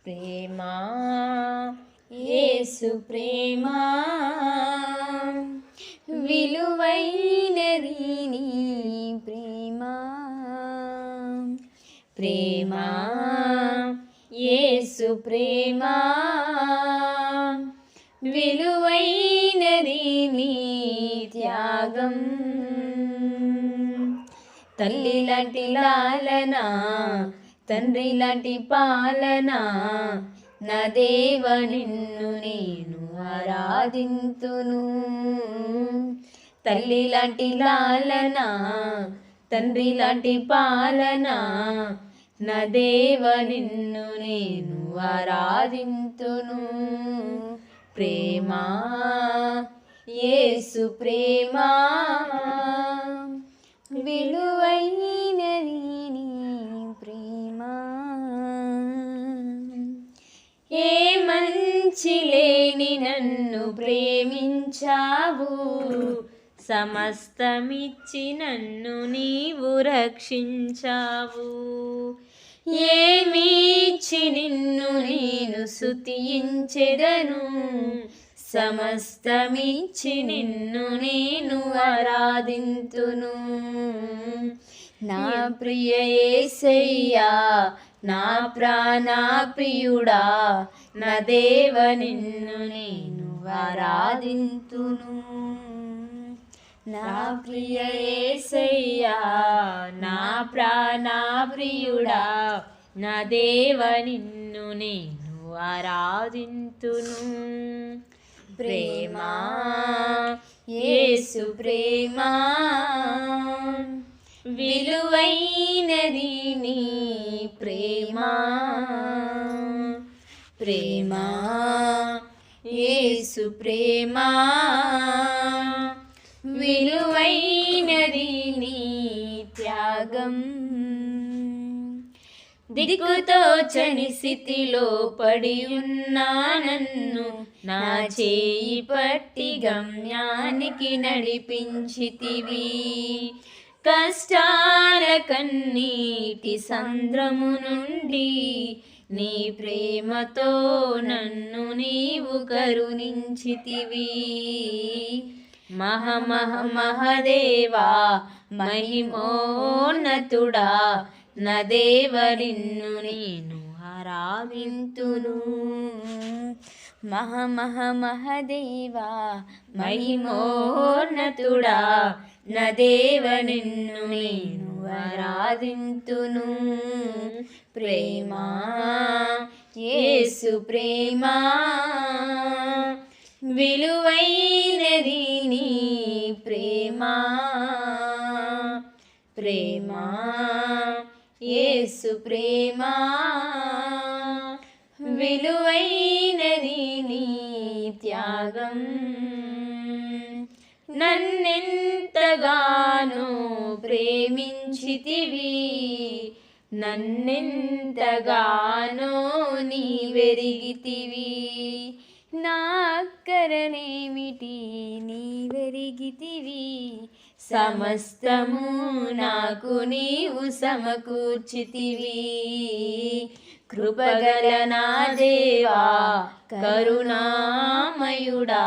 ప్రేమా యేసు ప్రేమా విలువైనది నీ ప్రేమా ప్రేమా యేసు ప్రేమా విలువైనది నీ త్యాగం తల్లి లాంటి లాలన తండ్రి లాంటి పాలన నా దేవ నిన్ను నేను ఆరాధింతును తల్లి లాంటి లాలన తండ్రి లాంటి పాలన నా దేవ నిన్ను నేను ఆరాధింతును ప్రేమా యేసు ప్రేమా విలువైనది నీ ప్రేమా ఏ మంచి లేని నన్ను ప్రేమించావు సమస్తమిచ్చి నన్ను నీవు రక్షించావు ఏమిచ్చి నిన్ను నేను స్తుతించెదను సమస్తమిచ్చి నిన్ను నేను ఆరాధింతును నా ప్రియ యేసయ్యా నా ప్రాణ ప్రియుడా నా దేవ నిన్ను నేను ఆరాధింతును నా ప్రియ యేసయ్యా నా ప్రాణ ప్రియుడా నా దేవ నిన్ను నేను ఆరాధింతును ప్రేమా యేసు ప్రేమా విలువైనది నీ ప్రేమా ప్రేమా యేసు ప్రేమా విలువైనది నీ త్యాగం దిక్కుతోచని స్థితిలో పడి ఉన్నా నన్ను నా చేయి పట్టి గమ్యానికి నడిపించితివి కష్టాల కన్నీటి సంద్రము నుండి నీ ప్రేమతో నన్ను నీవు కరుణించితివి మహదేవా మహిమోన్నతుడా నా దేవ నిన్ను నేను ఆరాధింతును మహదేవా మహిమోన్నతుడా నా దేవ నిన్ను నేను ఆరాధింతును ప్రేమా యేసు ప్రేమా విలువైనది నీ ప్రేమా ప్రేమా యేసు ప్రేమా విలువైనది నీ త్యాగం నన్నెంతగానో ప్రేమించితివి నన్నెంతగానో నీవెరిగితివి నా అక్కరనేమిటి నీవెరిగితివి సమస్తము నాకు నీవు సమకూర్చితివి కృపగల నా దేవా కరుణామయుడా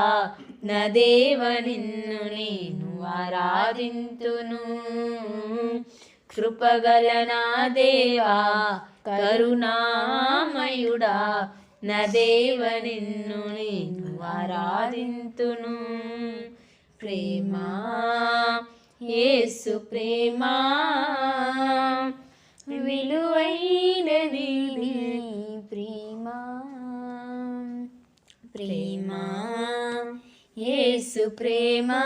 నా దేవ నిన్ను నేను ఆరాధింతును కృపగల నా దేవా కరుణామయుడా నా దేవ నిన్ను నేను ఆరాధింతును ప్రేమా యేసు ప్రేమా విలువైనది నీ ప్రేమా ప్రేమా యేసు ప్రేమా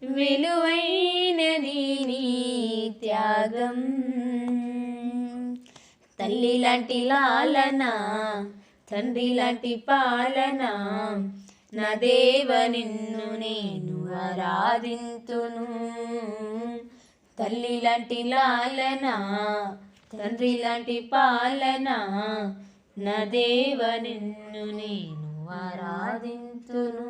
విలువైనది నీ త్యాగం తల్లి లాంటి లాలన తండ్రి లాంటి పాలన నా దేవ నిన్ను నేను ఆరాధింతును తల్లి లాంటి లాలన తండ్రి లాంటి పాలన నా దేవ నిన్ను నేను ఆరాధింతును